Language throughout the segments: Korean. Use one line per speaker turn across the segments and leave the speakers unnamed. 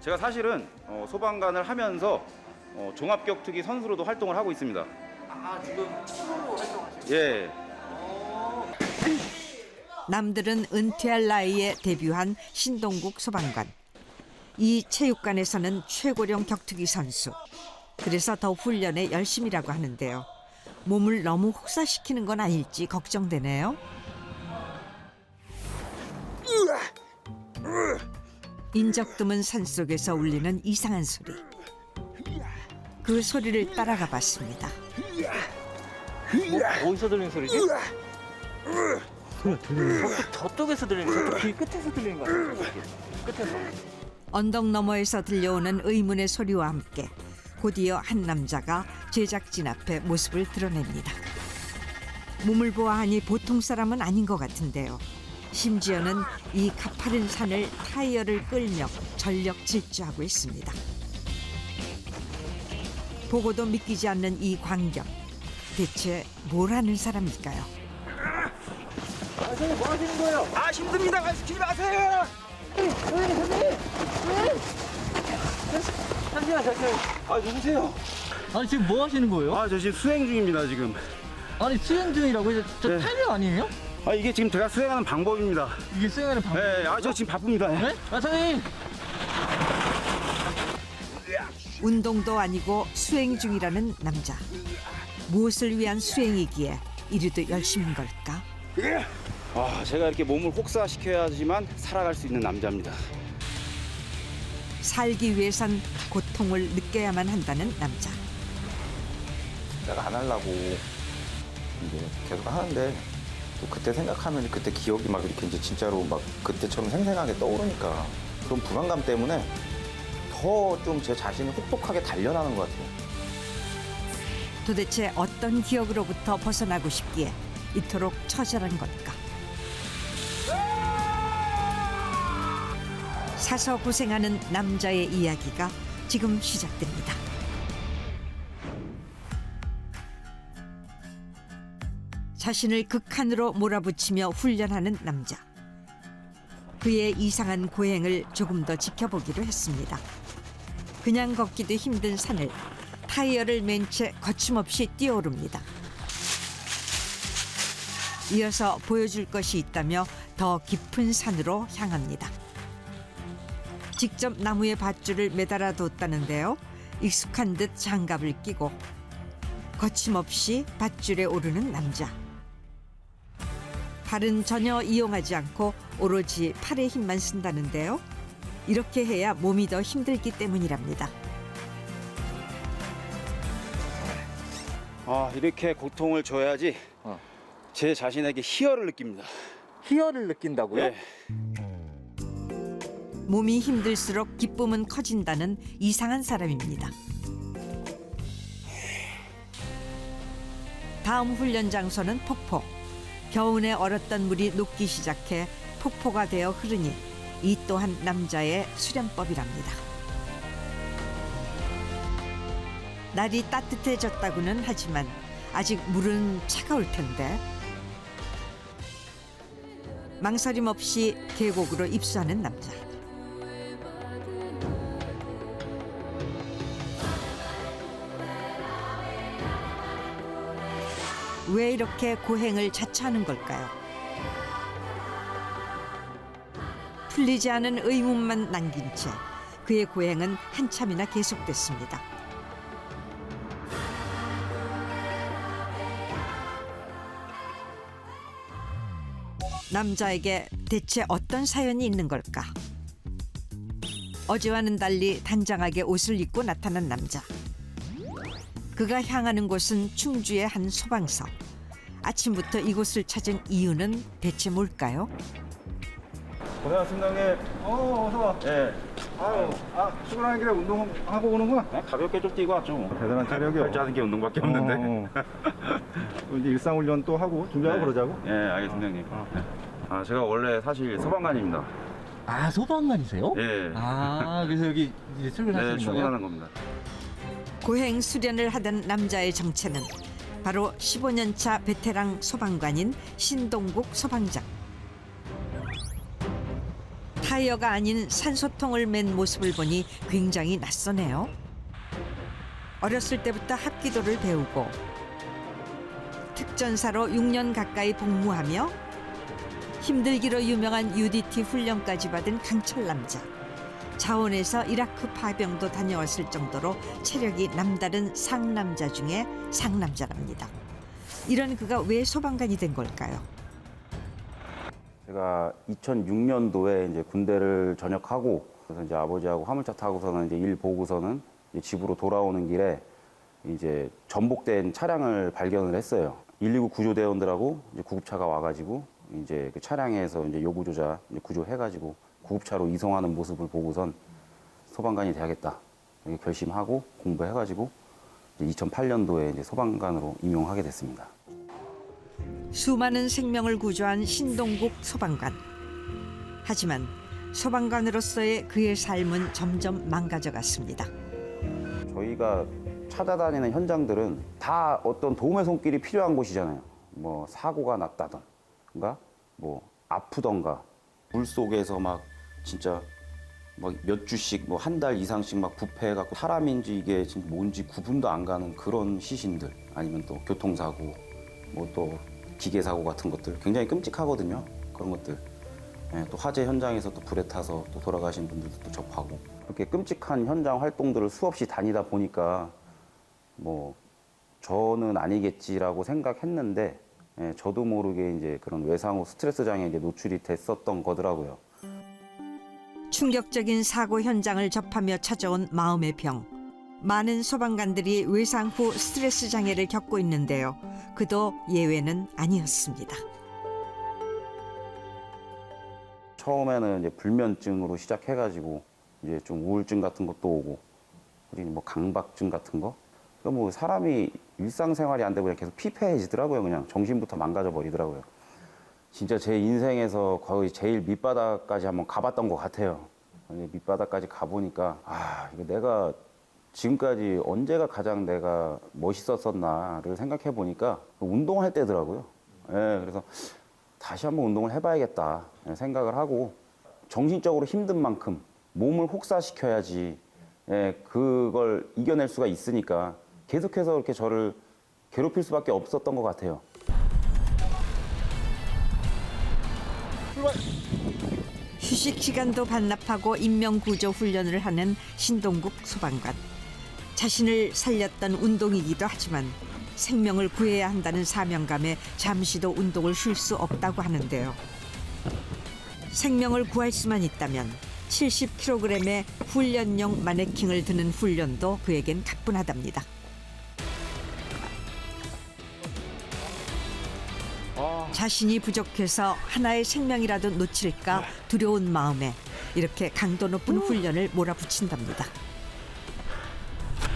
제가 사실은 소방관을 하면서 종합격투기 선수로도 활동을 하고 있습니다.
아, 지금 프로로 활동하시죠?
예.
남들은 은퇴할 나이에 데뷔한 신동국 소방관. 이 체육관에서는 최고령 격투기 선수. 그래서 더 훈련에 열심이라고 하는데요. 몸을 너무 혹사시키는 건 아닐지 걱정되네요. 인적 드문 산속에서 울리는 이상한 소리. 그 소리를 따라가 봤습니다.
어디서 들리는 소리지? 저쪽에서 들리는, 저쪽 길 끝에서 들리는 거 같아요. 끝에서.
언덕 너머에서 들려오는 의문의 소리와 함께 곧이어 한 남자가 제작진 앞에 모습을 드러냅니다. 몸을 보아하니 보통 사람은 아닌 것 같은데요. 심지어는 이 가파른 산을 타이어를 끌며 전력 질주하고 있습니다. 보고도 믿기지 않는 이 광경. 대체 뭘 하는 사람일까요?
선생님, 뭐 하시는 거예요?
아, 힘듭니다. 가시지 마세요.
잠시만.
아, 누구세요?
아니, 지금 뭐 하시는 거예요?
아, 저 지금 수행 중입니다, 지금.
아니, 수행 중이라고 해서 저
네.
타이어 아니에요?
아, 이게 지금 제가 수행하는 방법입니다.
이게 수행하는 방법.
예, 아, 저 지금 바쁩니다.
네? 아, 선생님.
운동도 아니고 수행 중이라는 남자. 무엇을 위한 수행이기에 이리도 열심인 걸까?
아, 제가 이렇게 몸을 혹사시켜야지만 살아갈 수 있는 남자입니다.
살기 위해선 고통을 느껴야만 한다는 남자.
내가 안 하려고 이제 계속 하는데 또 그때 생각하면 그때 기억이 막 이렇게 이제 진짜로 막 그때처럼 생생하게 떠오르니까 그런 불안감 때문에 더 좀 제 자신을 혹독하게 단련하는 것 같아요.
도대체 어떤 기억으로부터 벗어나고 싶기에 이토록 처절한 걸까? 사서 고생하는 남자의 이야기가 지금 시작됩니다. 자신을 극한으로 몰아붙이며 훈련하는 남자. 그의 이상한 고행을 조금 더 지켜보기로 했습니다. 그냥 걷기도 힘든 산을 타이어를 맨 채 거침없이 뛰어오릅니다. 이어서 보여줄 것이 있다며 더 깊은 산으로 향합니다. 직접 나무에 밧줄을 매달아 뒀다는데요. 익숙한 듯 장갑을 끼고 거침없이 밧줄에 오르는 남자. 발은 전혀 이용하지 않고 오로지 팔의 힘만 쓴다는데요. 이렇게 해야 몸이 더 힘들기 때문이랍니다.
아, 이렇게 고통을 줘야지 제 자신에게 희열을 느낍니다.
희열을 느낀다고요?
예.
몸이 힘들수록 기쁨은 커진다는 이상한 사람입니다. 다음 훈련 장소는 폭포. 겨우내 얼었던 물이 녹기 시작해 폭포가 되어 흐르니 이 또한 남자의 수련법이랍니다. 날이 따뜻해졌다고는 하지만 아직 물은 차가울 텐데. 망설임 없이 계곡으로 입수하는 남자. 왜 이렇게 고행을 자처하는 걸까요? 풀리지 않은 의문만 남긴 채 그의 고행은 한참이나 계속됐습니다. 남자에게 대체 어떤 사연이 있는 걸까? 어제와는 달리 단정하게 옷을 입고 나타난 남자. 그가 향하는 곳은 충주의 한 소방서. 아침부터 이곳을 찾은 이유는 대체 뭘까요?
고생하셨습니다, 형님. 어서 와. 예.
아유, 출근하는 길에 운동하고 오는구나.
네, 가볍게 좀 뛰고 왔죠. 뭐.
대단한 체력이요.
할줄 아는 게 운동밖에 없는데.
이제 일상훈련 또 하고 준비하고
네.
그러자고.
예, 알겠습니다, 형님. 아, 제가 원래 사실 소방관입니다.
아, 소방관이세요?
예.
아, 그래서 여기 이제 출근하시는
네,
거예요?
출근하는 겁니다.
고행 수련을 하던 남자의 정체는 바로 15년 차 베테랑 소방관인 신동국 소방장. 타이어가 아닌 산소통을 맨 모습을 보니 굉장히 낯서네요. 어렸을 때부터 합기도를 배우고 특전사로 6년 가까이 복무하며 힘들기로 유명한 UDT 훈련까지 받은 강철 남자. 자원에서 이라크 파병도 다녀왔을 정도로 체력이 남다른 상남자 중에 상남자랍니다. 이런 그가 왜 소방관이 된 걸까요?
제가 2006년도에 이제 군대를 전역하고 그래서 이제 아버지하고 화물차 타고서는 이제 일 보고서는 이제 집으로 돌아오는 길에 이제 전복된 차량을 발견을 했어요. 119 구조대원들하고 이제 구급차가 와가지고 이제 그 차량에서 이제 요구조자 이제 구조해가지고 구급차로 이송하는 모습을 보고선 소방관이 돼야겠다 이렇게 결심하고 공부해가지고 2008년도에 이제 소방관으로 임용하게 됐습니다.
수많은 생명을 구조한 신동국 소방관. 하지만 소방관으로서의 그의 삶은 점점 망가져갔습니다.
저희가 찾아다니는 현장들은 다 어떤 도움의 손길이 필요한 곳이잖아요. 뭐 사고가 났다던가 뭐 아프던가 물 속에서 막 진짜 막 몇 주씩 뭐 한 달 이상씩 막 부패해갖고 사람인지 이게 지금 뭔지 구분도 안 가는 그런 시신들 아니면 또 교통사고 뭐 또 기계사고 같은 것들 굉장히 끔찍하거든요. 그런 것들. 예, 또 화재 현장에서 또 불에 타서 또 돌아가신 분들도 또 접하고 그렇게 끔찍한 현장 활동들을 수없이 다니다 보니까 뭐 저는 아니겠지라고 생각했는데 예, 저도 모르게 이제 그런 외상후 스트레스 장애에 이제 노출이 됐었던 거더라고요.
충격적인 사고 현장을 접하며 찾아온 마음의 병. 많은 소방관들이 외상 후 스트레스 장애를 겪고 있는데요. 그도 예외는 아니었습니다.
처음에는 이제 불면증으로 시작해가지고 이제 좀 우울증 같은 것도 오고 그리고 뭐 강박증 같은 거. 그러니까 뭐 사람이 일상생활이 안 되고 그냥 계속 피폐해지더라고요. 그냥 정신부터 망가져 버리더라고요. 진짜 제 인생에서 거의 제일 밑바닥까지 한번 가봤던 것 같아요. 밑바닥까지 가보니까 아 이거 내가 지금까지 언제가 가장 내가 멋있었었나를 생각해 보니까 운동할 때더라고요. 예, 그래서 다시 한번 운동을 해봐야겠다 생각을 하고 정신적으로 힘든 만큼 몸을 혹사시켜야지 예, 그걸 이겨낼 수가 있으니까 계속해서 이렇게 저를 괴롭힐 수밖에 없었던 것 같아요.
휴식 시간도 반납하고 인명구조 훈련을 하는 신동국 소방관. 자신을 살렸던 운동이기도 하지만 생명을 구해야 한다는 사명감에 잠시도 운동을 쉴 수 없다고 하는데요. 생명을 구할 수만 있다면 70kg의 훈련용 마네킹을 드는 훈련도 그에겐 가뿐하답니다. 자신이 부족해서 하나의 생명이라도 놓칠까 두려운 마음에 이렇게 강도 높은 훈련을 몰아붙인답니다.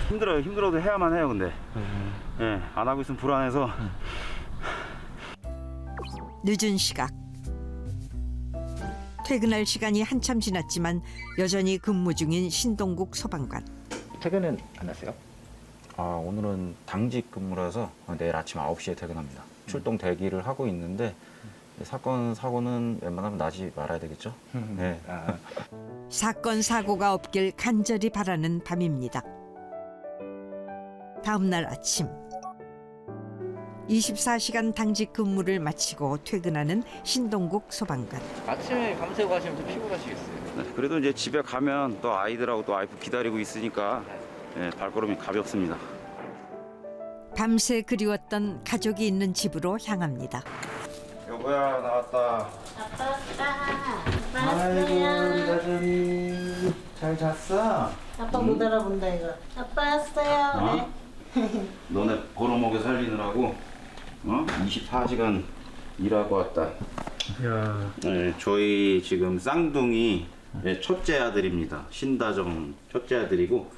힘들어요. 힘들어도 해야만 해요. 근데 예, 안 하고 있으면 불안해서.
늦은 시각. 퇴근할 시간이 한참 지났지만 여전히 근무 중인 신동국 소방관.
퇴근은 안 하세요?
아, 오늘은 당직 근무라서 내일 아침 9시에 퇴근합니다. 출동 대기를 하고 있는데 사건 사고는 웬만하면 나지 말아야 되겠죠? 네.
사건 사고가 없길 간절히 바라는 밤입니다. 다음 날 아침 24시간 당직 근무를 마치고 퇴근하는 신동국 소방관.
아침에 밤새고 가시면 좀 피곤하시겠어요?
네, 그래도 이제 집에 가면 또 아이들하고 또 와이프 기다리고 있으니까 예, 발걸음이 가볍습니다.
밤새 그리웠던 가족이 있는 집으로 향합니다.
여보야 나왔다.
아빠 왔다.
아이고
왔어요.
나전이 잘 잤어?
아빠 못 알아본다 이거. 아빠 왔어요.
어? 너네 벌어먹여 살리느라고 24시간 일하고 왔다.
야,
네, 저희 지금 쌍둥이 네, 첫째 아들입니다. 신다정 첫째 아들이고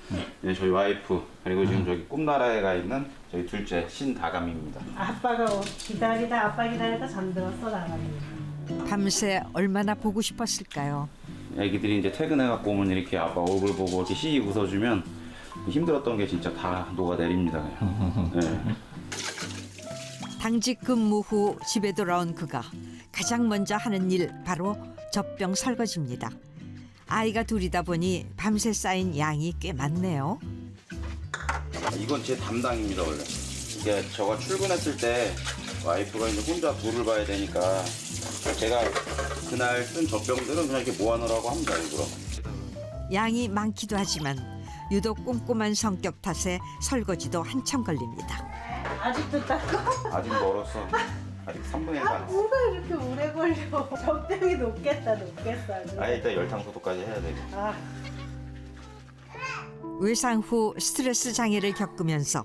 네, 저희 와이프 그리고 지금 저기 꿈나라에 가 있는 저희 둘째 신다감입니다.
아빠가 기다리다 아빠 기다리다 잠들었어 나가는.
밤새 얼마나 보고 싶었을까요?
애기들이 이제 퇴근해갖고 오면 이렇게 아빠 얼굴 보고 이렇게 씩 웃어주면 힘들었던 게 진짜 다 녹아내립니다. 그냥. 네.
당직 근무 후 집에 돌아온 그가 가장 먼저 하는 일 바로 젖병 설거지입니다. 아이가 둘이다 보니 밤새 쌓인 양이 꽤 많네요.
이건 제 담당입니다 원래. 이게 저가 출근했을 때 와이프가 이제 혼자 둘을 봐야 되니까 제가 그날 쓴 젖병들은 그냥 이렇게 모아놓으라고 합니다 일부러.
양이 많기도 하지만 유독 꼼꼼한 성격 탓에 설거지도 한참 걸립니다.
아직도 닦아?
아직 멀었어. 아직 3분의 1도 안 했어.
뭐가 이렇게 오래 걸려? 적당히 높겠다 아주.
아예 일단 열탕 소독까지 해야 되고.
아,
외상 후 스트레스 장애를 겪으면서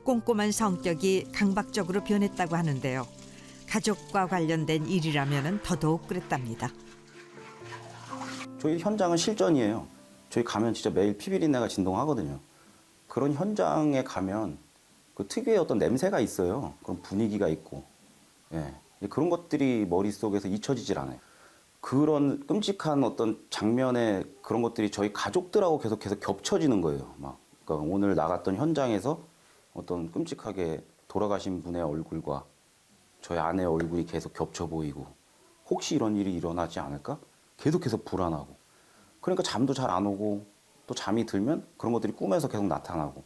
꼼꼼한 성격이 강박적으로 변했다고 하는데요. 가족과 관련된 일이라면 더더욱 그랬답니다.
저희 현장은 실전이에요. 저희 가면 진짜 매일 피비린내가 진동하거든요. 그런 현장에 가면 그 특유의 어떤 냄새가 있어요. 그런 분위기가 있고. 예. 그런 것들이 머릿속에서 잊혀지질 않아요. 그런 끔찍한 어떤 장면에 그런 것들이 저희 가족들하고 계속 겹쳐지는 거예요. 막 그러니까 오늘 나갔던 현장에서 어떤 끔찍하게 돌아가신 분의 얼굴과 저희 아내의 얼굴이 계속 겹쳐 보이고 혹시 이런 일이 일어나지 않을까? 계속해서 불안하고 그러니까 잠도 잘 안 오고 또 잠이 들면 그런 것들이 꿈에서 계속 나타나고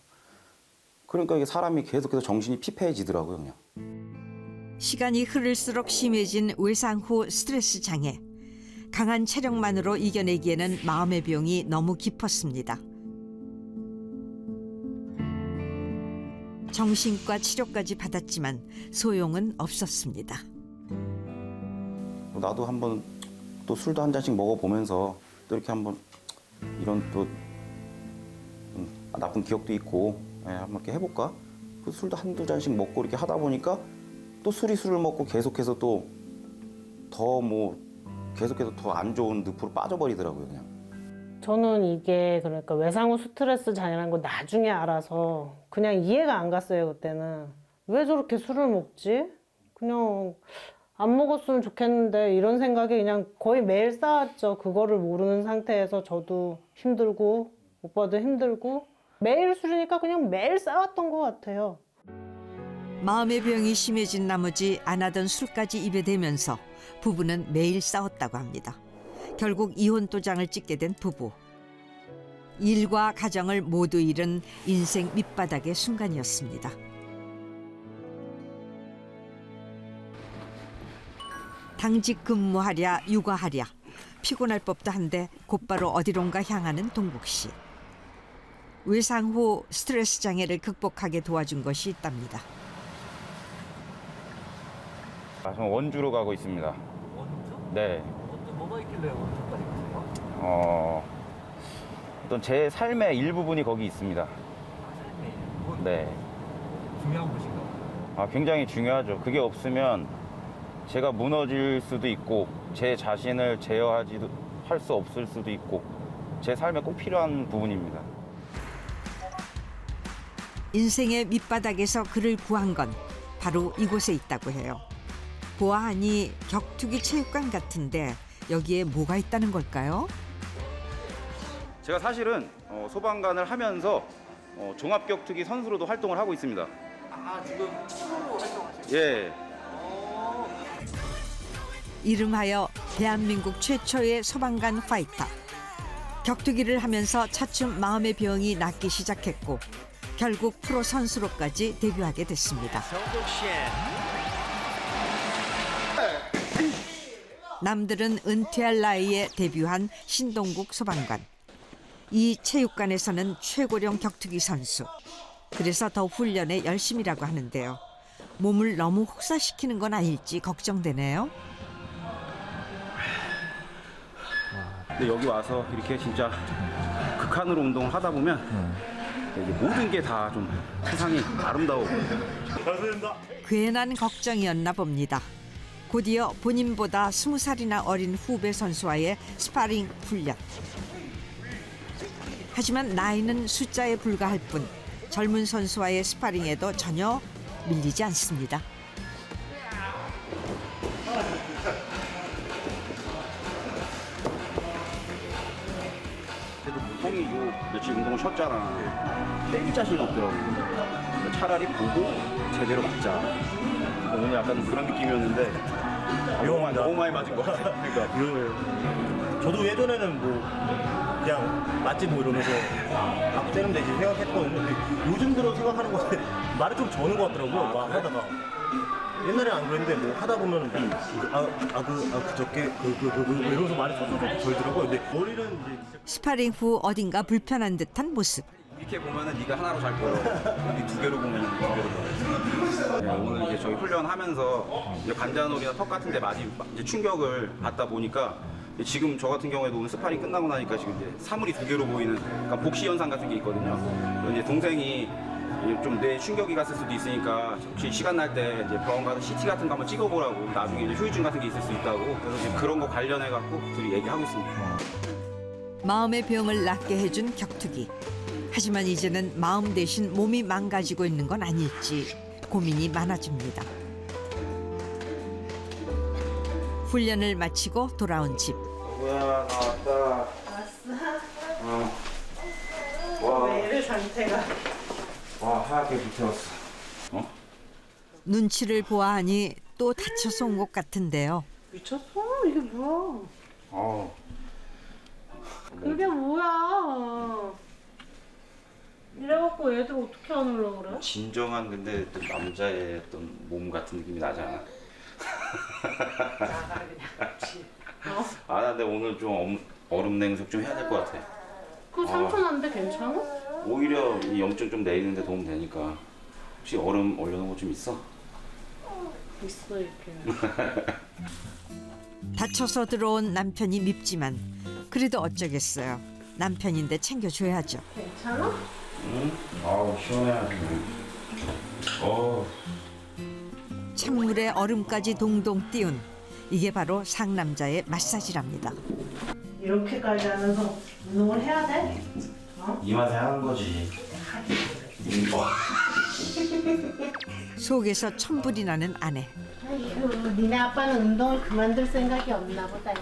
그러니까 이게 사람이 계속해서 정신이 피폐해지더라고요. 그냥.
시간이 흐를수록 심해진 외상 후 스트레스 장애. 강한 체력만으로 이겨내기에는 마음의 병이 너무 깊었습니다. 정신과 치료까지 받았지만 소용은 없었습니다.
나도 한번 또 술도 한 잔씩 먹어보면서 또 이렇게 한번 이런 또 나쁜 기억도 있고 한번 이렇게 해볼까? 그 술도 한두 잔씩 먹고 이렇게 하다 보니까 또 술을 먹고 계속해서 또 더 계속해서 더 안 좋은 늪으로 빠져버리더라고요 그냥.
저는 이게 그러니까 외상 후 스트레스 장애라는 걸 나중에 알아서 그냥 이해가 안 갔어요 그때는. 왜 저렇게 술을 먹지? 그냥 안 먹었으면 좋겠는데 이런 생각이 그냥 거의 매일 쌓았죠. 그거를 모르는 상태에서 저도 힘들고 오빠도 힘들고 매일 술이니까 그냥 매일 쌓았던 것 같아요.
마음의 병이 심해진 나머지 안 하던 술까지 입에 대면서 부부는 매일 싸웠다고 합니다. 결국 이혼 도장을 찍게 된 부부. 일과 가정을 모두 잃은 인생 밑바닥의 순간이었습니다. 당직 근무하랴 육아하랴 피곤할 법도 한데 곧바로 어디론가 향하는 동국 씨. 외상 후 스트레스 장애를 극복하게 도와준 것이 있답니다.
저는 원주로 가고 있습니다.
원주?
네.
뭐가 있길래 원주까지 가세요?
어떤 제 삶의 일부분이 거기 있습니다.
삶의 일부분?
네.
중요한 곳인가요?
굉장히 중요하죠. 그게 없으면 제가 무너질 수도 있고 제 자신을 제어할 수 없을 수도 있고 제 삶에 꼭 필요한 부분입니다.
인생의 밑바닥에서 그를 구한 건 바로 이곳에 있다고 해요. 보아하니 격투기 체육관 같은데 여기에 뭐가 있다는 걸까요?
제가 사실은 소방관을 하면서 종합격투기 선수로도 활동을 하고 있습니다.
지금 프로로 활동하시는
예.
이름하여 대한민국 최초의 소방관 파이터. 격투기를 하면서 차츰 마음의 병이 낫기 시작했고 결국 프로 선수로까지 데뷔하게 됐습니다. 남들은 은퇴할 나이에 데뷔한 신동국 소방관. 이 체육관에서는 최고령 격투기 선수. 그래서 더 훈련에 열심이라고 하는데요. 몸을 너무 혹사시키는 건 아닐지 걱정되네요.
근데 여기 와서 이렇게 진짜 극한으로 운동을 하다 보면 이게 모든 게 다 좀 세상이 아름다워.
괜한 걱정이었나 봅니다. 곧이어 본인보다 20살이나 어린 후배 선수와의 스파링 훈련. 하지만 나이는 숫자에 불과할 뿐 젊은 선수와의 스파링에도 전혀 밀리지 않습니다.
그래도 형이 요 며칠 운동을 쉬었잖아. 때릴 자신이 없더라고. 차라리 보고 제대로 맞자. 오늘 약간 그런 느낌이었는데 너무 많이 맞은 것 같아. 그러니까
저도 예전에는 뭐 그냥 맞지 뭐 이러면서 밥 때리면 되지 생각했거든요. 근데 요즘 들어 생각하는 것은 말을 좀 저는 것 같더라고요. 막 하다가 옛날에 안 그랬는데 뭐 하다 보면 그저께 이러면서 말이 쏙쏙 절더라고요. 근데 머리는 이제
스파링 후 어딘가 불편한 듯한 모습.
이렇게 보면은 네가 하나로 잘 보여. 여기 두 개로 보면은 두 개로 보여. 네, 오늘 이제 저희 훈련하면서 이제 관자놀이나 턱 같은데 많이 이제 충격을 받다 보니까 지금 저 같은 경우에도 오늘 스파링 끝나고 나니까 지금 이제 사물이 두 개로 보이는 약간 복시 현상 같은 게 있거든요. 이제 동생이 좀 뇌 충격이 갔을 수도 있으니까 혹시 시간 날 때 이제 병원 가서 CT 같은 거 한번 찍어보라고 나중에 이제 후유증 같은 게 있을 수 있다고 그래서 지금 그런 거 관련해 갖고 둘이 얘기하고 있습니다.
마음의 병을 낫게 해준 격투기. 하지만 이제는 마음 대신 몸이 망가지고 있는 건 아닐지 고민이 많아집니다. 훈련을 마치고 돌아온 집.
뭐야 나왔다. 왔어? 와.
왜 이래 상태가?
와 하얗게 불태웠어. 어?
눈치를 보아하니 또 다쳐서 온 것 같은데요.
미쳤어? 이게 뭐야?
어.
그게 뭐야? 이래갖고 애들 어떻게 안 올라 그래?
진정한 근데 어떤 남자의 어떤 몸 같은 느낌이 나지 않아?
나가 그냥.
아, 나 근데 오늘 좀 얼음 냉석 좀 해야 될 것 같아.
그 상처 난데 괜찮아?
오히려 이 염증 좀 내리는데 도움 되니까. 혹시 얼음 올려놓은 거 좀 있어?
있어 이렇게.
다쳐서 들어온 남편이 밉지만 그래도 어쩌겠어요. 남편인데 챙겨줘야죠.
괜찮아?
응? 아우 시원해.
찬물에 얼음까지 동동 띄운 이게 바로 상남자의 마사지랍니다.
이렇게까지 하면서 운동을 해야 돼?
이 맛에 하는 거지.
속에서 천불이 나는 아내.
아이고, 니네 아빠는 운동을 그만둘 생각이 없나 보다.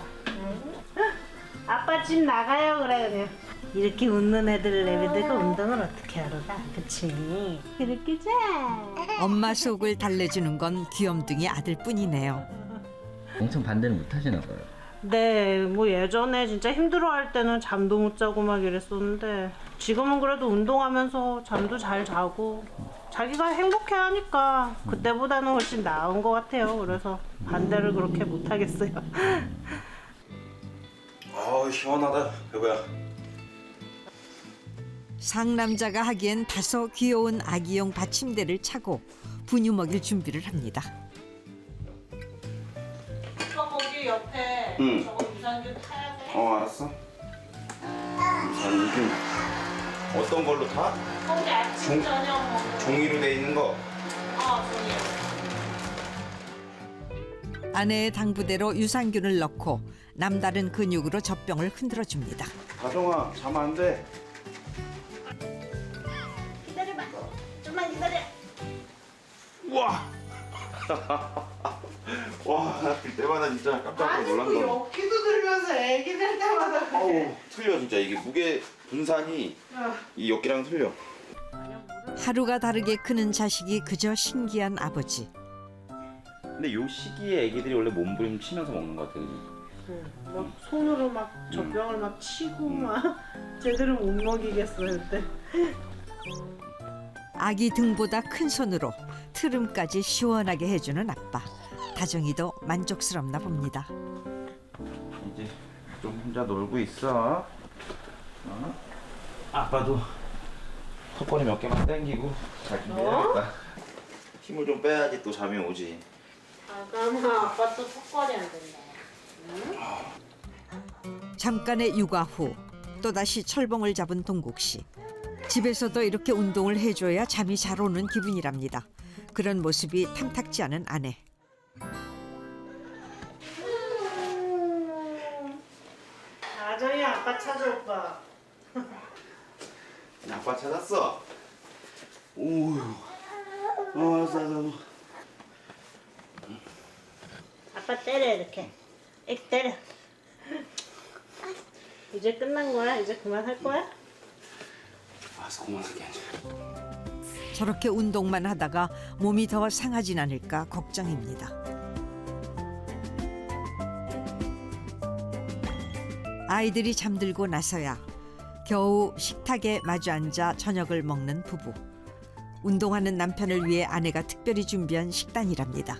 아빠 집 나가요 그래 그냥. 이렇게 웃는 애들을 내비두고 운동을 어떻게 하러 가? 그치? 그렇게 자.
엄마 속을 달래주는 건 귀염둥이 아들뿐이네요.
엄청 반대는 못 하시나 봐요.
네, 뭐 예전에 진짜 힘들어할 때는 잠도 못 자고 막 이랬었는데 지금은 그래도 운동하면서 잠도 잘 자고 자기가 행복해하니까 그때보다는 훨씬 나은 것 같아요. 그래서 반대를 그렇게 못 하겠어요.
아우 시원하다. 여보야.
상남자가 하기엔 다소 귀여운 아기용 받침대를 차고 분유 먹일 준비를 합니다.
거기 옆에
응.
저거 유산균 타야 돼.
알았어. 요즘 어떤 걸로 타?
거기 아침 저녁 먹고.
종이로 돼 있는 거.
종이요.
아내의 당부대로 유산균을 넣고 남다른 근육으로 젖병을 흔들어줍니다.
가정아 잠 안 돼.
기다려봐. 좀만 기다려.
우와. 와, 나 그때마다 진짜 깜짝 놀란다.
여기도 들면서 애기 될 때마다.
아우, 틀려 진짜 이게 무게 분산이 이 역기랑 틀려.
하루가 다르게 크는 자식이 그저 신기한 아버지.
근데 요 시기에 애기들이 원래 몸부림치면서 먹는 것 같아.
막 손으로 막 젖병을 막 치고 막 제대로 못 먹이겠어요 그때.
아기 등보다 큰 손으로 트름까지 시원하게 해주는 아빠. 다정이도 만족스럽나 봅니다.
이제 좀 혼자 놀고 있어. 아빠도 턱걸이 몇 개만 당기고 잘 준비해야겠다. 힘을 좀 빼야지 또 잠이 오지.
잠깐만 아빠 또 턱걸이 안 된다.
잠깐의 육아 후 또다시 철봉을 잡은 동국 씨. 집에서도 이렇게 운동을 해줘야 잠이 잘 오는 기분이랍니다. 그런 모습이 탐탁지 않은 아내.
아정이 아빠 찾아 오빠.
아빠 찾았어. 오유. 알았어.
아빠 때려 이렇게. 때려. 이제 끝난 거야? 이제 그만할 거야?
알았어, 그만할게.
저렇게 운동만 하다가 몸이 더 상하진 않을까 걱정입니다. 아이들이 잠들고 나서야 겨우 식탁에 마주 앉아 저녁을 먹는 부부. 운동하는 남편을 위해 아내가 특별히 준비한 식단이랍니다.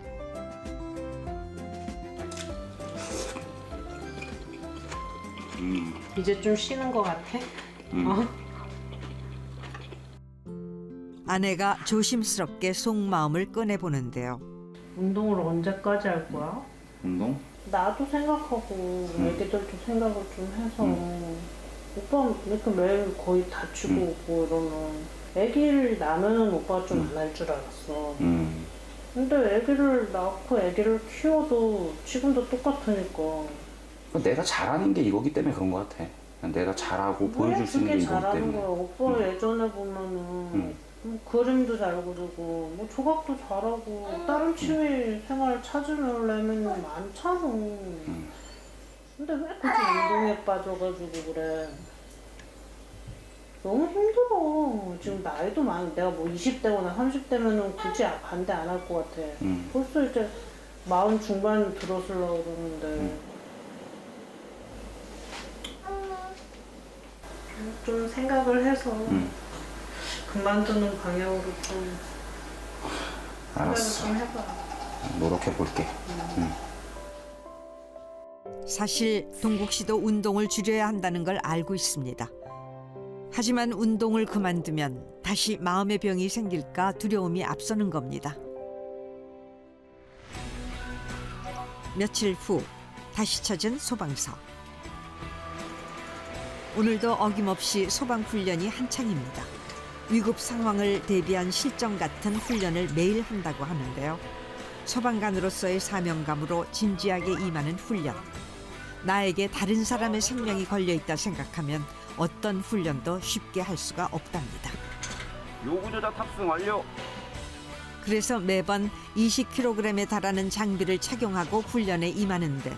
이제 좀 쉬는 것 같아? 어?
아내가 조심스럽게 속마음을 꺼내보는데요.
운동을 언제까지 할 거야?
운동?
나도 생각하고 애기들도 생각을 좀 해서 오빠 이렇게 매일 거의 다치고 오고 이러면 애기를 낳으면 오빠가 좀 안 할 줄 알았어. 근데 애기를 낳고 애기를 키워도 지금도 똑같으니까.
내가 잘하는 게 이거기 때문에 그런 것 같아. 그냥 내가 잘하고 보여줄 수 있는 게
그게
이거기
잘하는
때문에.
거야. 오빠 예전에 보면은 뭐 그림도 잘 그리고 뭐 조각도 잘하고 다른 취미 생활 찾으려면 많잖아. 근데 왜 굳이 운동에 빠져가지고 그래? 너무 힘들어. 지금 나이도 많아. 내가 뭐 20대거나 30대면은 굳이 반대 안 할 것 같아. 벌써 이제 40 중반 들어서려고 그러는데. 좀 생각을 해서 그만두는 방향으로 좀 생각을
알았어.
좀 해봐.
노력해 볼게.
사실 동국 씨도 운동을 줄여야 한다는 걸 알고 있습니다. 하지만 운동을 그만두면 다시 마음의 병이 생길까 두려움이 앞서는 겁니다. 며칠 후 다시 찾은 소방서. 오늘도 어김없이 소방 훈련이 한창입니다. 위급 상황을 대비한 실전 같은 훈련을 매일 한다고 하는데요. 소방관으로서의 사명감으로 진지하게 임하는 훈련. 나에게 다른 사람의 생명이 걸려있다 생각하면 어떤 훈련도 쉽게 할 수가 없답니다.
요구조작 탑승 완료.
그래서 매번 20kg에 달하는 장비를 착용하고 훈련에 임하는데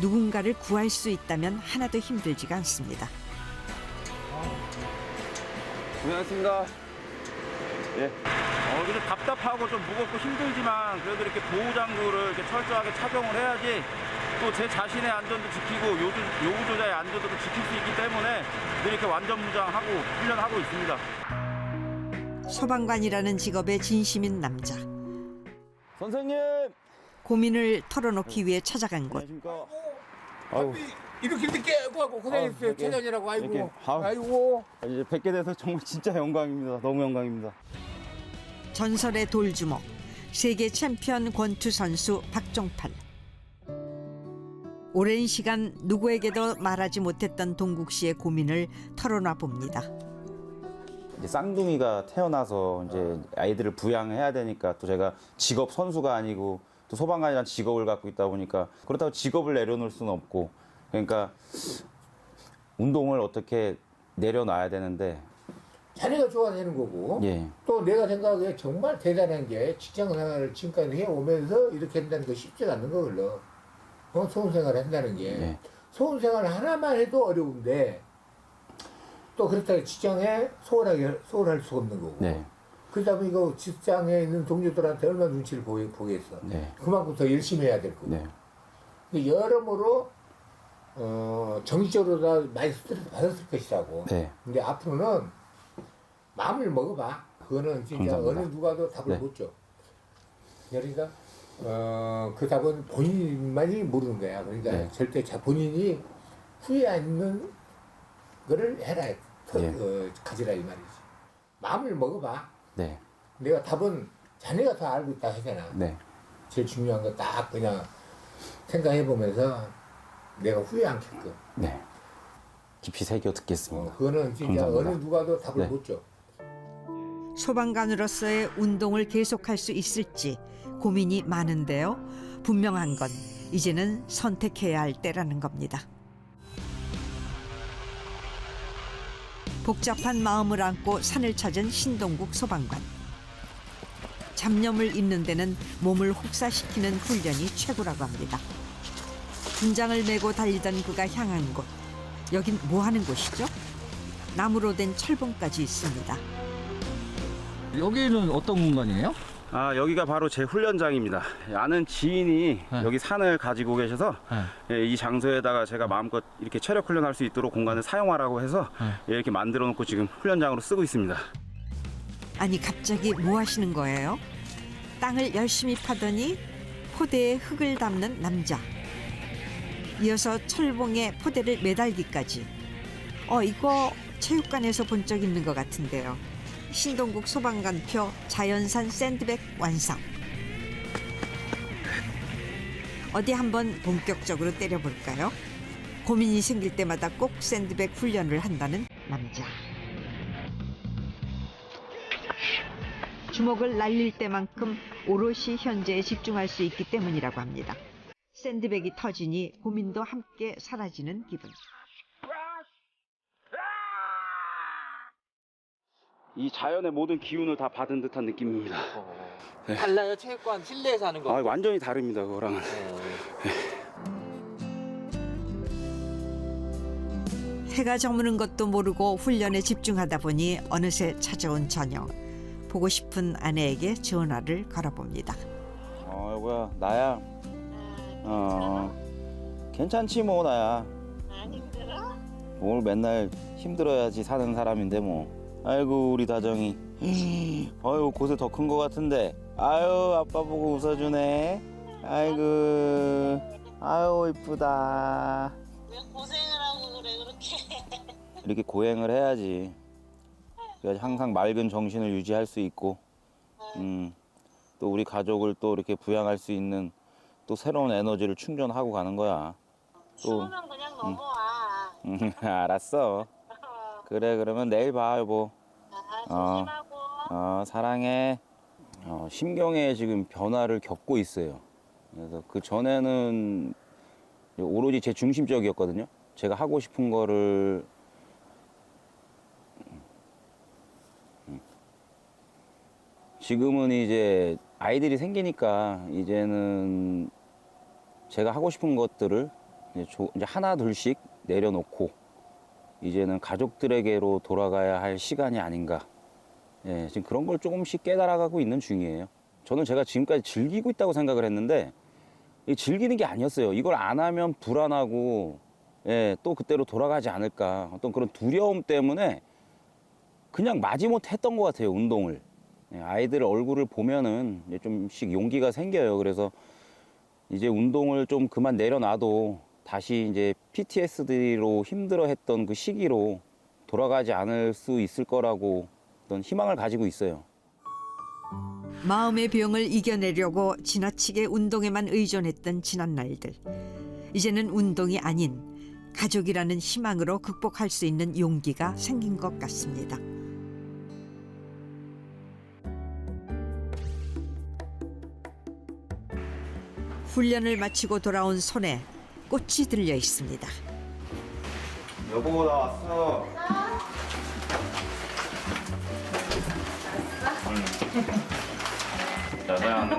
누군가를 구할 수 있다면 하나도 힘들지가 않습니다.
고생하셨습니다. 예. 좀 답답하고 좀 무겁고 힘들지만 그래도 이렇게 보호장구를 이렇게 철저하게 착용을 해야지 또 제 자신의 안전도 지키고 요구조자의 안전도 지킬 수 있기 때문에 늘 이렇게 완전무장하고 훈련하고 있습니다.
소방관이라는 직업에 진심인 남자.
선생님!
고민을 털어놓기 위해 찾아간 곳.
안녕하십니까?
아유. 이렇게 늦게 하고 고생했어요. 최전이라고 아이고.
이렇게, 아이고. 이제 뵙게 돼서 정말 진짜 영광입니다. 너무 영광입니다.
전설의 돌주먹, 세계 챔피언 권투 선수 박종팔. 오랜 시간 누구에게도 말하지 못했던 동국 씨의 고민을 털어놔 봅니다.
이제 쌍둥이가 태어나서 이제 아이들을 부양해야 되니까 또 제가 직업 선수가 아니고 또 소방관이라는 직업을 갖고 있다 보니까 그렇다고 직업을 내려놓을 수는 없고 그러니까 운동을 어떻게 내려놔야 되는데
자네가 좋아야 되는 거고
예.
또 내가 생각하기에 정말 대단한 게 직장생활을 지금까지 해오면서 이렇게 한다는 거 쉽지가 않는 거걸로 소원생활을 한다는 게
예.
소원생활 하나만 해도 어려운데 또 그렇다고 직장에 소홀할 수 없는 거고
네.
그러다 보니까 직장에 있는 동료들한테 얼마나 눈치를 보겠어.
네.
그만큼 더 열심히 해야 될 거고.
네.
근데 여러모로 정신적으로 다 많이 스트레스 받았을 것이라고.
네.
근데 앞으로는 마음을 먹어봐. 그거는 진짜
감사합니다.
어느 누가도 답을
네.
못 줘. 그러니까 그 답은 본인만이 모르는 거야. 그러니까
네.
절대 본인이 후회 안 있는 거를 해라. 가지라 이 말이지. 마음을 먹어봐.
네.
내가 답은 자네가 다 알고 있다 하잖아.
네.
제일 중요한 거 딱 그냥 생각해보면서 내가 후회 않게끔.
네. 깊이 새겨 듣겠습니다.
그거는 진짜
감사합니다.
어느 누가도 답을
네.
못 줘.
소방관으로서의 운동을 계속할 수 있을지 고민이 많은데요. 분명한 건 이제는 선택해야 할 때라는 겁니다. 복잡한 마음을 안고 산을 찾은 신동국 소방관. 잡념을 입는 데는 몸을 혹사시키는 훈련이 최고라고 합니다. 군장을 메고 달리던 그가 향한 곳. 여긴 뭐 하는 곳이죠? 나무로 된 철봉까지 있습니다.
여기는 어떤 공간이에요?
여기가 바로 제 훈련장입니다. 아는 지인이
네.
여기 산을 가지고 계셔서 예, 이 장소에다가 제가 마음껏 이렇게 체력 훈련할 수 있도록 공간을 사용하라고 해서 예, 이렇게 만들어 놓고 지금 훈련장으로 쓰고 있습니다.
아니 갑자기 뭐 하시는 거예요? 땅을 열심히 파더니 포대에 흙을 담는 남자. 이어서 철봉에 포대를 매달기까지. 이거 체육관에서 본 적 있는 것 같은데요. 신동국 소방관표 자연산 샌드백 완성. 어디 한번 본격적으로 때려볼까요? 고민이 생길 때마다 꼭 샌드백 훈련을 한다는 남자. 주먹을 날릴 때만큼 오롯이 현재에 집중할 수 있기 때문이라고 합니다. 샌드백이 터지니 고민도 함께 사라지는 기분.
이 자연의 모든 기운을 다 받은 듯한 느낌입니다.
달라요? 체육관 실내에서 하는 거.
완전히 다릅니다, 그거랑은.
해가 저무는 것도 모르고 훈련에 집중하다 보니 어느새 찾아온 저녁. 보고 싶은 아내에게 전화를 걸어봅니다.
여보야, 나야. 괜찮지 뭐, 나야.
안 힘들어?
오늘 맨날 힘들어야지 사는 사람인데 뭐. 아이고 우리 다정이. 아유 곳에 더 큰 거 같은데. 아유 아빠 보고 웃어주네. 아이고. 아유 이쁘다.
왜 고생을 하고 그래 그렇게?
이렇게 고행을 해야지. 그래야지 항상 맑은 정신을 유지할 수 있고, 또 우리 가족을 또 이렇게 부양할 수 있는 또 새로운 에너지를 충전하고 가는 거야.
추우면 그냥 넘어와.
알았어. 그래 그러면 내일 봐 여보.
조심하고.
사랑해. 심경에 지금 변화를 겪고 있어요. 그래서 그 전에는 오로지 제 중심적이었거든요. 제가 하고 싶은 거를 지금은 이제 아이들이 생기니까 이제는 제가 하고 싶은 것들을 이제 하나 둘씩 내려놓고 이제는 가족들에게로 돌아가야 할 시간이 아닌가. 예, 지금 그런 걸 조금씩 깨달아가고 있는 중이에요. 저는 제가 지금까지 즐기고 있다고 생각을 했는데 즐기는 게 아니었어요. 이걸 안 하면 불안하고 예, 또 그때로 돌아가지 않을까. 어떤 그런 두려움 때문에 그냥 마지못해 했던 것 같아요, 운동을. 예, 아이들 얼굴을 보면은 이제 좀씩 용기가 생겨요. 그래서 이제 운동을 좀 그만 내려놔도 다시 이제 PTSD로 힘들어했던 그 시기로 돌아가지 않을 수 있을 거라고 어떤 희망을 가지고 있어요.
마음의 병을 이겨내려고 지나치게 운동에만 의존했던 지난 날들. 이제는 운동이 아닌 가족이라는 희망으로 극복할 수 있는 용기가 생긴 것 같습니다. 훈련을 마치고 돌아온 손에 꽃이 들려 있습니다.
여보 나 왔어. 짜잔.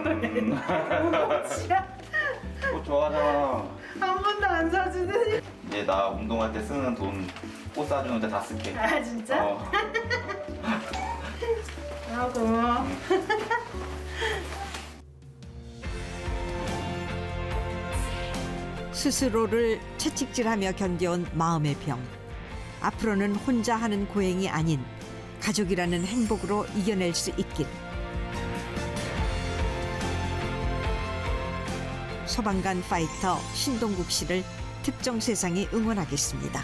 꽃 좋아하잖아.
한 번도 안 사주더니.
이제 나 운동할 때 쓰는 돈 꽃 사주는데 다 쓸게.
아 진짜? 아 고마워.
스스로를 채찍질하며 견뎌온 마음의 병. 앞으로는 혼자 하는 고행이 아닌 가족이라는 행복으로 이겨낼 수 있길. 소방관 파이터 신동국 씨를 특정 세상이 응원하겠습니다.